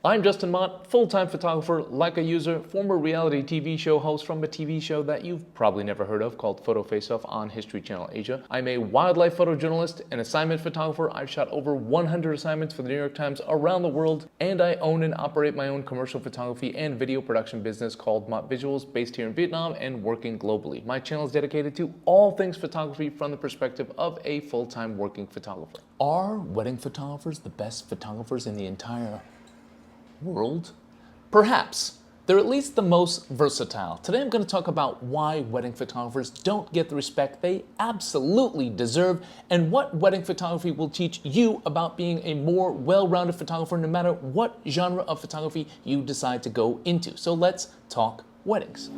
I'm Justin Mott, full-time photographer, Leica user, former reality TV show host from a TV show that you've probably never heard of called Photo Face-Off on History Channel Asia. I'm a wildlife photojournalist and assignment photographer. I've shot over 100 assignments for the New York Times around the world, and I own and operate my own commercial photography and video production business called Mott Visuals, based here in Vietnam and working globally. My channel is dedicated to all things photography from the perspective of a full-time working photographer. Are wedding photographers the best photographers in the entire world? Perhaps. They're at least the most versatile. Today I'm going to talk about why wedding photographers don't get the respect they absolutely deserve, and what wedding photography will teach you about being a more well-rounded photographer no matter what genre of photography you decide to go into. So let's talk weddings.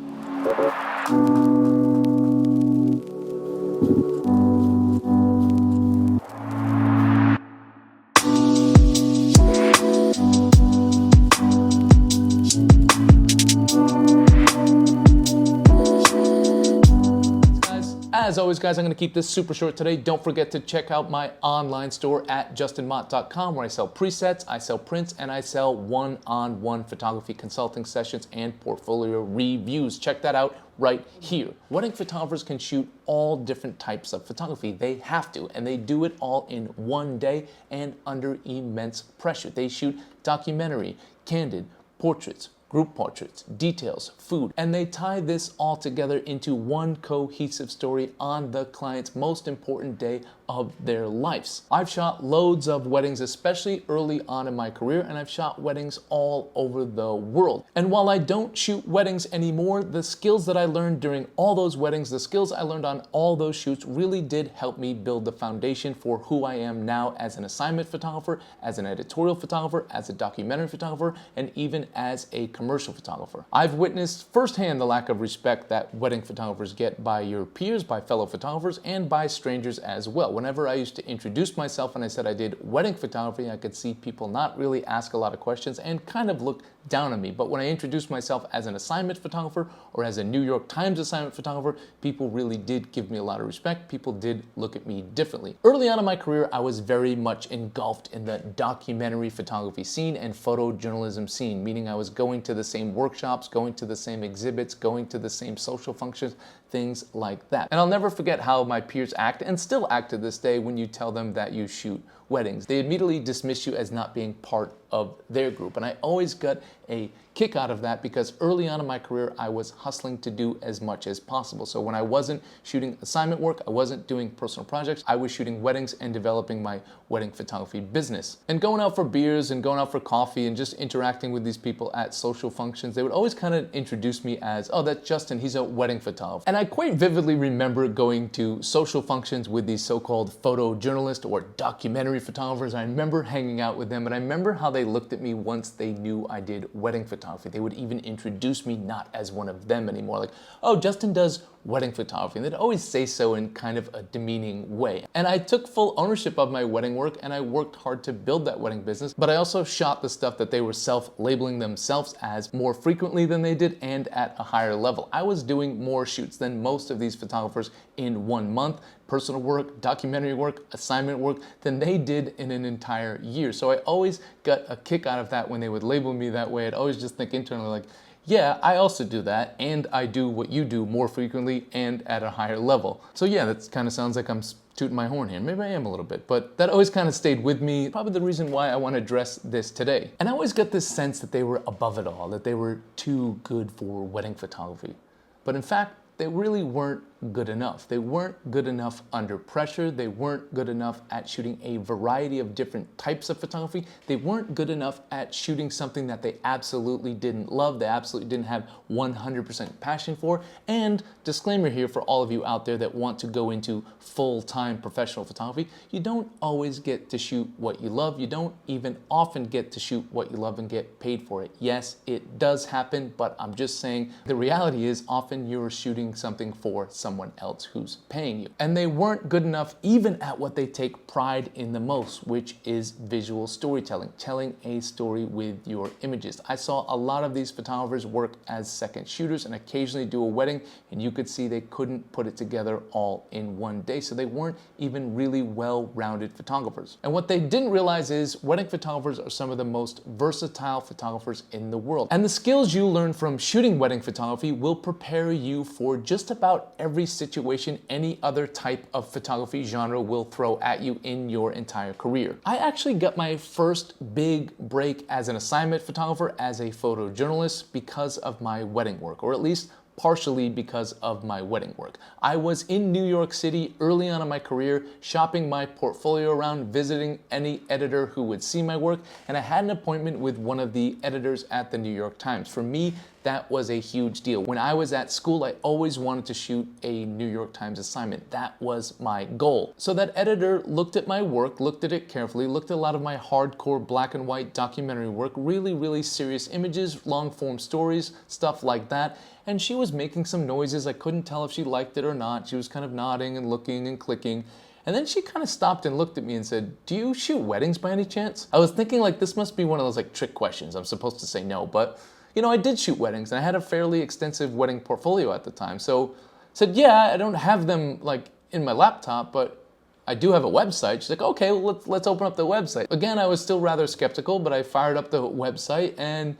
As always, guys, I'm going to keep this super short today. Don't forget to check out my online store at justinmott.com, where I sell presets, I sell prints, and I sell one-on-one photography consulting sessions and portfolio reviews. Check that out right here. Wedding photographers can shoot all different types of photography. They have to, and they do it all in one day and under immense pressure. They shoot documentary, candid, portraits, group portraits, details, food, and they tie this all together into one cohesive story on the client's most important day of their lives. I've shot loads of weddings, especially early on in my career, and I've shot weddings all over the world. And while I don't shoot weddings anymore, the skills that I learned during all those weddings, the skills I learned on all those shoots really did help me build the foundation for who I am now as an assignment photographer, as an editorial photographer, as a documentary photographer, and even as a commercial photographer. I've witnessed firsthand the lack of respect that wedding photographers get by your peers, by fellow photographers, and by strangers as well. Whenever I used to introduce myself and I said I did wedding photography, I could see people not really ask a lot of questions and kind of look down on me. But when I introduced myself as an assignment photographer or as a New York Times assignment photographer, people really did give me a lot of respect. People did look at me differently. Early on in my career, I was very much engulfed in the documentary photography scene and photojournalism scene, meaning I was going to the same workshops, going to the same exhibits, going to the same social functions, things like that. And I'll never forget how my peers act, and still act to this day, when you tell them that you shoot weddings. They immediately dismiss you as not being part of their group. And I always got a kick out of that because early on in my career, I was hustling to do as much as possible. So when I wasn't shooting assignment work, I wasn't doing personal projects, I was shooting weddings and developing my wedding photography business. And going out for beers and going out for coffee and just interacting with these people at social functions, they would always kind of introduce me as, oh, that's Justin, he's a wedding photographer. And I quite vividly remember going to social functions with these so-called photojournalists or documentary photographers. I remember hanging out with them, and I remember how they looked at me once they knew I did wedding photography. They would even introduce me not as one of them anymore, like, oh, Justin does wedding photography. And they'd always say so in kind of a demeaning way. And I took full ownership of my wedding work, and I worked hard to build that wedding business, but I also shot the stuff that they were self-labeling themselves as more frequently than they did and at a higher level. I was doing more shoots than most of these photographers in 1 month, personal work, documentary work, assignment work, than they did in an entire year. So I always got a kick out of that when they would label me that way. I'd always just think internally like, yeah, I also do that, and I do what you do more frequently and at a higher level. So yeah, that kind of sounds like I'm tooting my horn here. Maybe I am a little bit, but that always kind of stayed with me. Probably the reason why I want to address this today. And I always got this sense that they were above it all, that they were too good for wedding photography. But in fact, they really weren't good enough. They weren't good enough under pressure. They weren't good enough at shooting a variety of different types of photography. They weren't good enough at shooting something that they absolutely didn't love, they absolutely didn't have 100% passion for. And disclaimer here for all of you out there that want to go into full-time professional photography, you don't always get to shoot what you love. You don't even often get to shoot what you love and get paid for it. Yes, it does happen, but I'm just saying the reality is often you're shooting something for someone someone else who's paying you. And they weren't good enough even at what they take pride in the most, which is visual storytelling, telling a story with your images. I saw a lot of these photographers work as second shooters and occasionally do a wedding, and you could see they couldn't put it together all in one day. So they weren't even really well-rounded photographers. And what they didn't realize is wedding photographers are some of the most versatile photographers in the world. And the skills you learn from shooting wedding photography will prepare you for just about every situation any other type of photography genre will throw at you in your entire career. I actually got my first big break as an assignment photographer, as a photojournalist, because of my wedding work, or at least partially because of my wedding work. I was in New York City early on in my career, shopping my portfolio around, visiting any editor who would see my work, and I had an appointment with one of the editors at the New York Times. For me, that was a huge deal. When I was at school, I always wanted to shoot a New York Times assignment. That was my goal. So that editor looked at my work, looked at it carefully, looked at a lot of my hardcore black and white documentary work, really serious images, long form stories, stuff like that. And she was making some noises. I couldn't tell if she liked it or not. She was kind of nodding and looking and clicking. And then she kind of stopped and looked at me and said, "Do you shoot weddings by any chance?" I was thinking like this must be one of those like trick questions. I'm supposed to say no, but you know, I did shoot weddings and I had a fairly extensive wedding portfolio at the time. So I said, yeah, I don't have them like in my laptop, but I do have a website. She's like, okay, well, let's open up the website. Again, I was still rather skeptical, but I fired up the website, and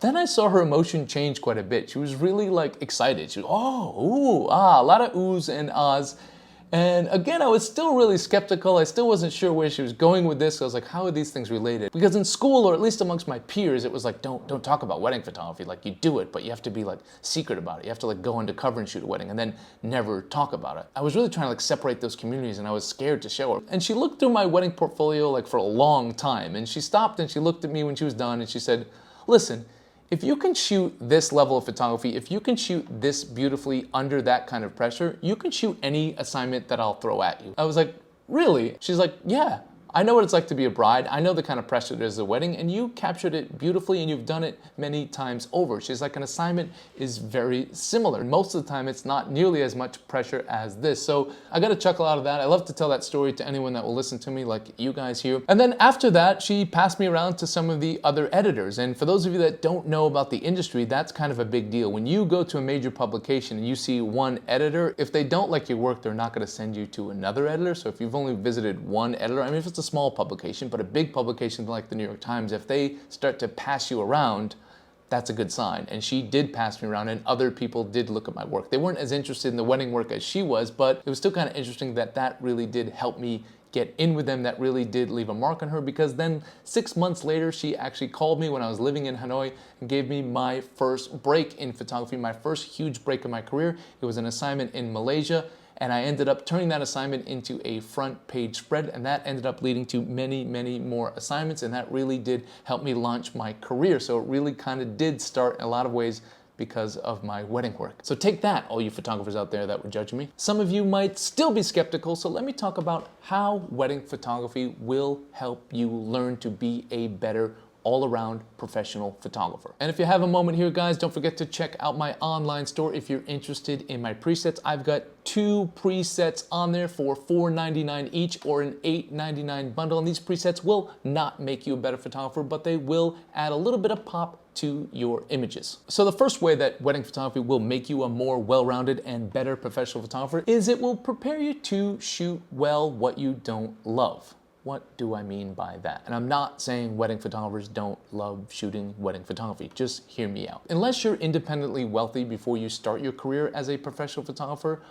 then I saw her emotion change quite a bit. She was really like excited. She was, oh, ooh, ah, a lot of oohs and ahs. And again, I was still really skeptical. I still wasn't sure where she was going with this. I was like, how are these things related? Because in school, or at least amongst my peers, it was like, don't talk about wedding photography. Like, you do it, but you have to be like secret about it. You have to like go undercover and shoot a wedding and then never talk about it. I was really trying to like separate those communities, and I was scared to show her. And she looked through my wedding portfolio like for a long time, and she stopped and she looked at me when she was done and she said, listen, if you can shoot this level of photography, if you can shoot this beautifully under that kind of pressure, you can shoot any assignment that I'll throw at you. I was like, really? She's like, yeah. I know what it's like to be a bride. I know the kind of pressure there is at a wedding, and you captured it beautifully, and you've done it many times over. She's like, an assignment is very similar. Most of the time, it's not nearly as much pressure as this. So I got a chuckle out of that. I love to tell that story to anyone that will listen to me, like you guys here. And then after that, she passed me around to some of the other editors. And for those of you that don't know about the industry, that's kind of a big deal. When you go to a major publication and you see one editor, if they don't like your work, they're not going to send you to another editor. So if you've only visited one editor, I mean, if it's a small publication, but a big publication like the New York Times, if they start to pass you around, that's a good sign. And she did pass me around, and other people did look at my work. They weren't as interested in the wedding work as she was, but it was still kind of interesting that that really did help me get in with them. That really did leave a mark on her, because then 6 months later, she actually called me when I was living in Hanoi and gave me my first break in photography, my first huge break in my career. It was an assignment in Malaysia, and I ended up turning that assignment into a front page spread, and that ended up leading to many more assignments, and that really did help me launch my career. So it really kind of did start in a lot of ways because of my wedding work. So take that, all you photographers out there that were judging me. Some of you might still be skeptical, so let me talk about how wedding photography will help you learn to be a better all-around professional photographer. And if you have a moment here, guys, don't forget to check out my online store if you're interested in my presets. I've got 2 presets on there for $4.99 each, or an $8.99 bundle. And these presets will not make you a better photographer, but they will add a little bit of pop to your images. So the first way that wedding photography will make you a more well-rounded and better professional photographer is it will prepare you to shoot well what you don't love. What do I mean by that? And I'm not saying wedding photographers don't love shooting wedding photography. Just hear me out. Unless you're independently wealthy before you start your career as a professional photographer,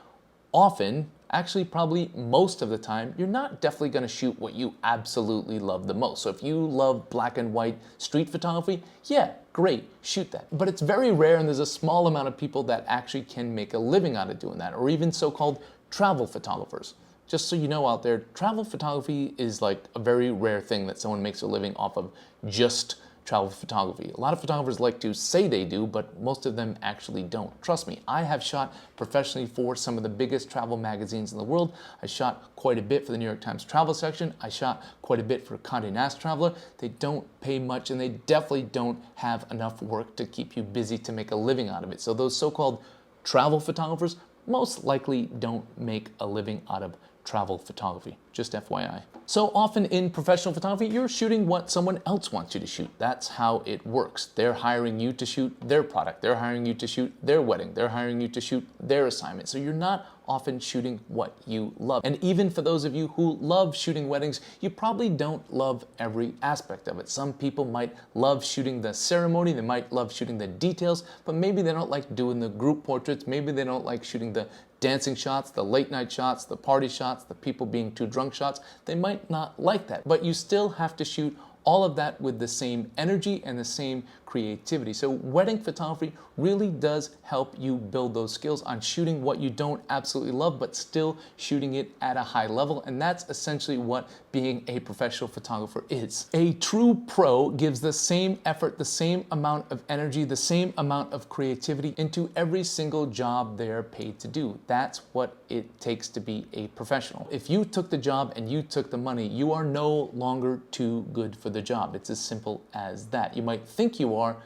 often, actually probably most of the time, you're not definitely gonna shoot what you absolutely love the most. So if you love black and white street photography, yeah, great, shoot that. But it's very rare, and there's a small amount of people that actually can make a living out of doing that, or even so-called travel photographers. Just so you know out there, travel photography is like a very rare thing that someone makes a living off of just travel photography. A lot of photographers like to say they do, but most of them actually don't. Trust me, I have shot professionally for some of the biggest travel magazines in the world. I shot quite a bit for the New York Times travel section. I shot quite a bit for Condé Nast Traveler. They don't pay much, and they definitely don't have enough work to keep you busy to make a living out of it. So those so-called travel photographers most likely don't make a living out of travel photography, just FYI. So often in professional photography, you're shooting what someone else wants you to shoot. That's how it works. They're hiring you to shoot their product. They're hiring you to shoot their wedding. They're hiring you to shoot their assignment. So you're not often shooting what you love. And even for those of you who love shooting weddings, you probably don't love every aspect of it. Some people might love shooting the ceremony, they might love shooting the details, but maybe they don't like doing the group portraits, maybe they don't like shooting the dancing shots, the late night shots, the party shots, the people being too drunk shots. They might not like that, but you still have to shoot all of that with the same energy and the same creativity. So wedding photography really does help you build those skills on shooting what you don't absolutely love, but still shooting it at a high level. And that's essentially what being a professional photographer is. A true pro gives the same effort, the same amount of energy, the same amount of creativity into every single job they're paid to do. That's what it takes to be a professional. If you took the job and you took the money, you are no longer too good for the job. It's as simple as that. You might think you are,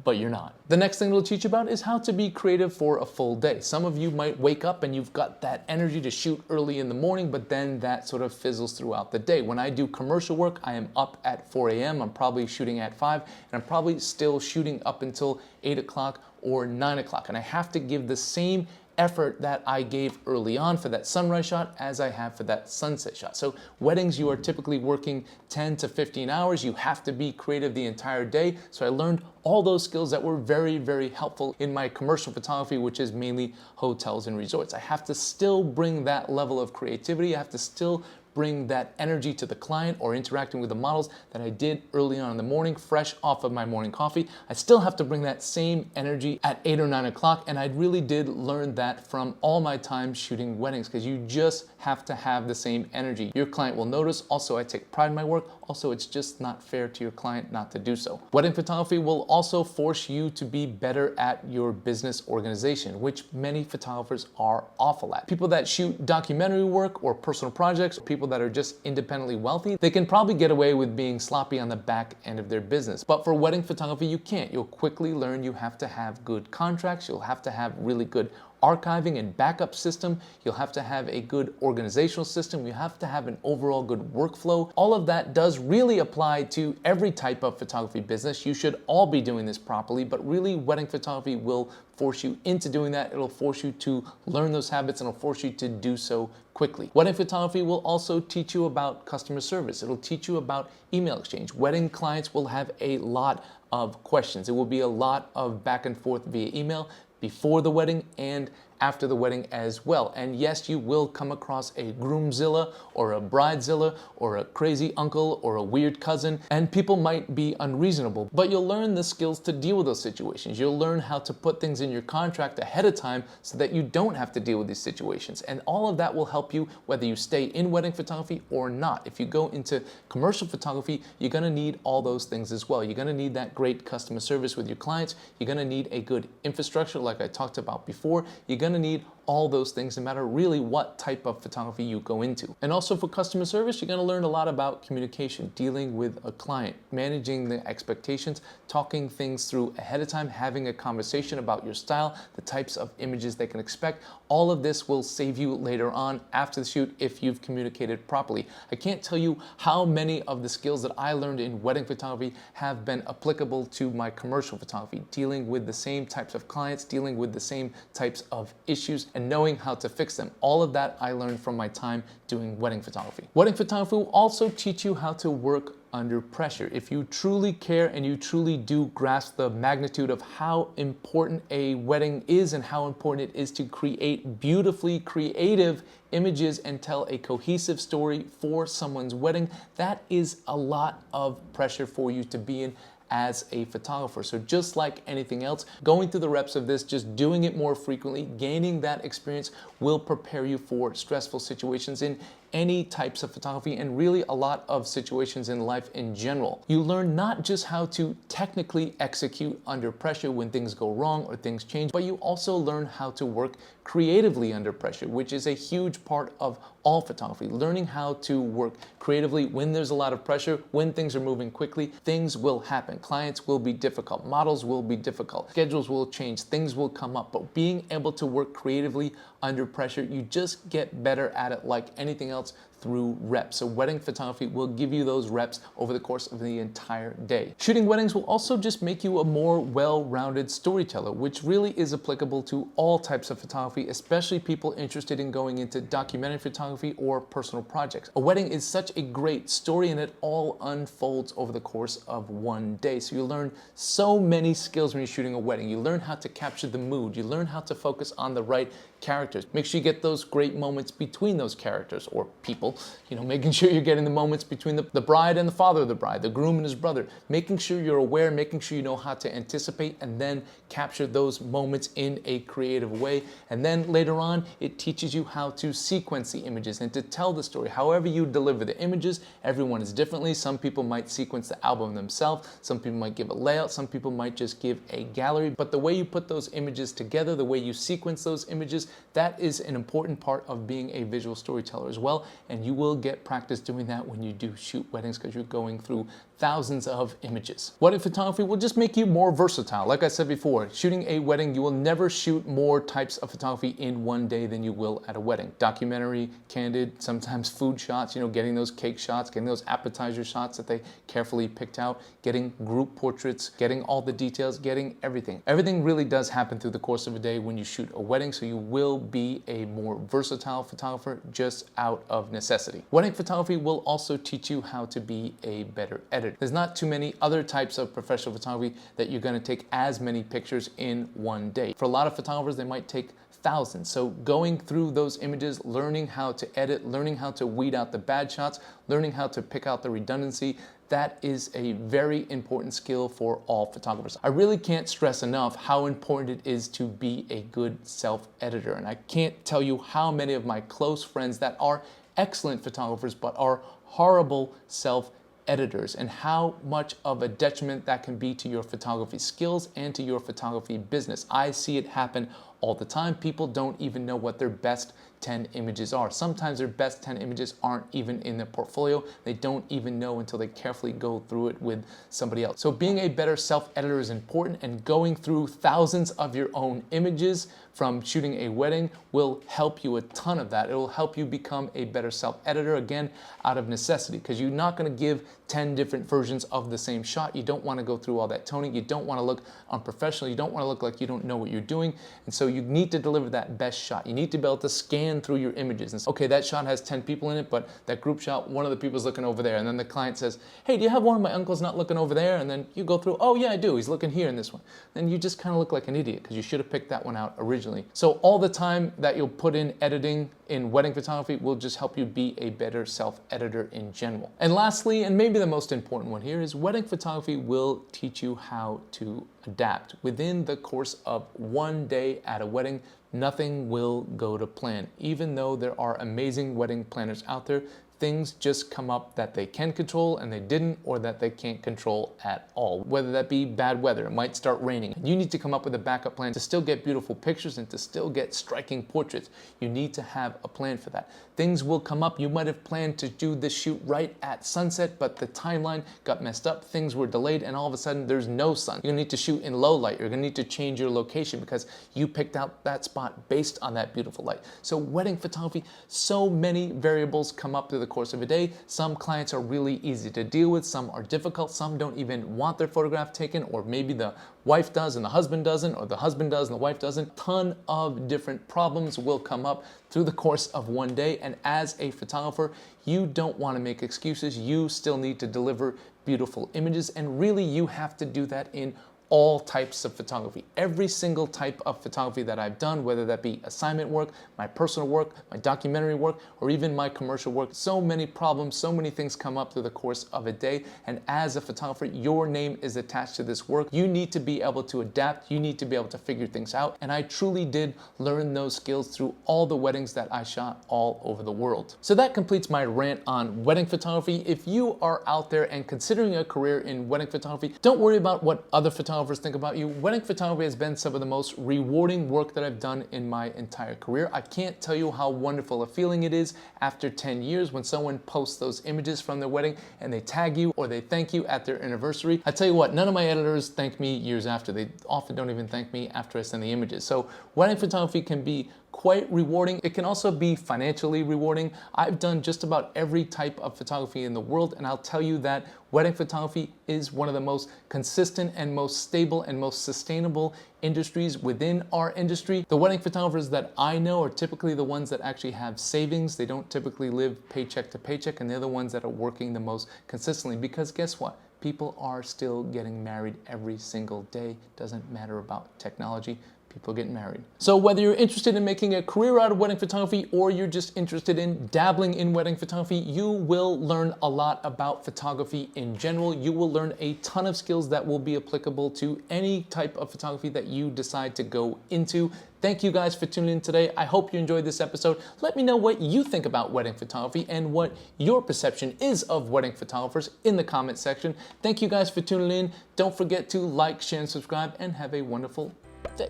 but you're not. The next thing it'll teach you about is how to be creative for a full day. Some of you might wake up and you've got that energy to shoot early in the morning, but then that sort of fizzles throughout the day. When I do commercial work, I am up at 4 a.m. I'm probably shooting at 5, and I'm probably still shooting up until 8 o'clock or 9 o'clock. And I have to give the same effort that I gave early on for that sunrise shot as I have for that sunset shot. So weddings, you are typically working 10 to 15 hours. You have to be creative the entire day. So I learned all those skills that were very, very helpful in my commercial photography, which is mainly hotels and resorts. I have to still bring that level of creativity. I have to still bring that energy to the client or interacting with the models that I did early on in the morning, fresh off of my morning coffee. I still have to bring that same energy at 8 or 9 o'clock, and I really did learn that from all my time shooting weddings, because you just have to have the same energy. Your client will notice. Also, I take pride in my work. Also, it's just not fair to your client not to do so. Wedding photography will also force you to be better at your business organization, which many photographers are awful at. People that shoot documentary work or personal projects, or people that are just independently wealthy, they can probably get away with being sloppy on the back end of their business. But for wedding photography, you can't. You'll quickly learn you have to have good contracts. You'll have to have really good archiving and backup system. You'll have to have a good organizational system. You have to have an overall good workflow. All of that does really apply to every type of photography business. You should all be doing this properly, but really wedding photography will force you into doing that. It'll force you to learn those habits, and it'll force you to do so quickly. Wedding photography will also teach you about customer service. It'll teach you about email exchange. Wedding clients will have a lot of questions. It will be a lot of back and forth via email before the wedding and after the wedding as well. And yes, you will come across a groomzilla or a bridezilla or a crazy uncle or a weird cousin, and people might be unreasonable, but you'll learn the skills to deal with those situations. You'll learn how to put things in your contract ahead of time so that you don't have to deal with these situations. And all of that will help you whether you stay in wedding photography or not. If you go into commercial photography, you're gonna need all those things as well. You're gonna need that great customer service with your clients. You're gonna need a good infrastructure like I talked about before. You're gonna need all those things no matter really what type of photography you go into. And also for customer service, you're gonna learn a lot about communication, dealing with a client, managing the expectations, talking things through ahead of time, having a conversation about your style, the types of images they can expect. All of this will save you later on after the shoot if you've communicated properly. I can't tell you how many of the skills that I learned in wedding photography have been applicable to my commercial photography, dealing with the same types of clients, dealing with the same types of issues, and knowing how to fix them. All of that I learned from my time doing wedding photography. Wedding photography will also teach you how to work under pressure. If you truly care and you truly do grasp the magnitude of how important a wedding is and how important it is to create beautifully creative images and tell a cohesive story for someone's wedding, that is a lot of pressure for you to be in as a photographer. So just like anything else, going through the reps of this, just doing it more frequently, gaining that experience will prepare you for stressful situations in any types of photography and really a lot of situations in life in general. You learn not just how to technically execute under pressure when things go wrong or things change, but you also learn how to work creatively under pressure, which is a huge part of all photography. Learning how to work creatively when there's a lot of pressure, when things are moving quickly, things will happen. Clients will be difficult, models will be difficult, schedules will change, things will come up, but being able to work creatively under pressure, you just get better at it like anything else through reps. So wedding photography will give you those reps over the course of the entire day. Shooting weddings will also just make you a more well-rounded storyteller, which really is applicable to all types of photography, especially people interested in going into documentary photography or personal projects. A wedding is such a great story and it all unfolds over the course of one day. So you learn so many skills when you're shooting a wedding. You learn how to capture the mood. You learn how to focus on the right characters. Make sure you get those great moments between those characters or people, making sure you're getting the moments between the bride and the father of the bride, the groom and his brother, making sure you're aware, making sure you know how to anticipate and then capture those moments in a creative way. And then later on, it teaches you how to sequence the images and to tell the story. However you deliver the images, everyone is differently. Some people might sequence the album themselves. Some people might give a layout. Some people might just give a gallery. But the way you put those images together, the way you sequence those images, that is an important part of being a visual storyteller as well, and you will get practice doing that when you do shoot weddings because you're going through thousands of images. Wedding photography will just make you more versatile. Like I said before, shooting a wedding, you will never shoot more types of photography in one day than you will at a wedding. Documentary, candid, sometimes food shots, getting those cake shots, getting those appetizer shots that they carefully picked out, getting group portraits, getting all the details, getting everything. Everything really does happen through the course of a day when you shoot a wedding, so you will be a more versatile photographer just out of necessity. Wedding photography will also teach you how to be a better editor. There's not too many other types of professional photography that you're going to take as many pictures in one day. For a lot of photographers, they might take thousands. So going through those images, learning how to edit, learning how to weed out the bad shots, learning how to pick out the redundancy, that is a very important skill for all photographers. I really can't stress enough how important it is to be a good self-editor. And I can't tell you how many of my close friends that are excellent photographers but are horrible self-editors, and how much of a detriment that can be to your photography skills and to your photography business. I see it happen all the time. People don't even know what their best 10 images are. Sometimes their best 10 images aren't even in their portfolio. They don't even know until they carefully go through it with somebody else. So being a better self-editor is important, and going through thousands of your own images from shooting a wedding will help you a ton of that. It will help you become a better self-editor, again, out of necessity, because you're not going to give 10 different versions of the same shot. You don't want to go through all that toning. You don't want to look unprofessional. You don't want to look like you don't know what you're doing. And so you need to deliver that best shot. You need to be able to scan through your images and say, okay, that shot has 10 people in it, but that group shot, one of the people's looking over there. And then the client says, hey, do you have one of my uncles not looking over there? And then you go through, oh yeah, I do. He's looking here in this one. Then you just kind of look like an idiot because you should have picked that one out originally. So all the time that you'll put in editing in wedding photography will just help you be a better self-editor in general. And lastly, and maybe the most important one here, is wedding photography will teach you how to adapt. Within the course of one day at a wedding, nothing will go to plan. Even though there are amazing wedding planners out there, things just come up that they can control and they didn't, or that they can't control at all. Whether that be bad weather, it might start raining. You need to come up with a backup plan to still get beautiful pictures and to still get striking portraits. You need to have a plan for that. Things will come up. You might have planned to do this shoot right at sunset, but the timeline got messed up. Things were delayed, and all of a sudden there's no sun. You're gonna need to shoot in low light. You're gonna need to change your location because you picked out that spot based on that beautiful light. So wedding photography, so many variables come up through the course of a day. Some clients are really easy to deal with. Some are difficult. Some don't even want their photograph taken, or maybe the wife does and the husband doesn't, or the husband does and the wife doesn't. Ton of different problems will come up through the course of one day, and as a photographer, you don't want to make excuses. You still need to deliver beautiful images, and really you have to do that in all types of photography. Every single type of photography that I've done, whether that be assignment work, my personal work, my documentary work, or even my commercial work. So many problems, so many things come up through the course of a day. And as a photographer, your name is attached to this work. You need to be able to adapt. You need to be able to figure things out. And I truly did learn those skills through all the weddings that I shot all over the world. So that completes my rant on wedding photography. If you are out there and considering a career in wedding photography, don't worry about what other photographers think about you. Wedding photography has been some of the most rewarding work that I've done in my entire career. I can't tell you how wonderful a feeling it is after 10 years when someone posts those images from their wedding and they tag you or they thank you at their anniversary. I tell you what, none of my editors thank me years after. They often don't even thank me after I send the images. So wedding photography can be quite rewarding. It can also be financially rewarding. I've done just about every type of photography in the world, and I'll tell you that wedding photography is one of the most consistent and most stable and most sustainable industries within our industry. The wedding photographers that I know are typically the ones that actually have savings. They don't typically live paycheck to paycheck, and they're the ones that are working the most consistently, because guess what? People are still getting married every single day. Doesn't matter about technology. People getting married. So whether you're interested in making a career out of wedding photography or you're just interested in dabbling in wedding photography, you will learn a lot about photography in general. You will learn a ton of skills that will be applicable to any type of photography that you decide to go into. Thank you guys for tuning in today. I hope you enjoyed this episode. Let me know what you think about wedding photography and what your perception is of wedding photographers in the comment section. Thank you guys for tuning in. Don't forget to like, share, and subscribe, and have a wonderful day.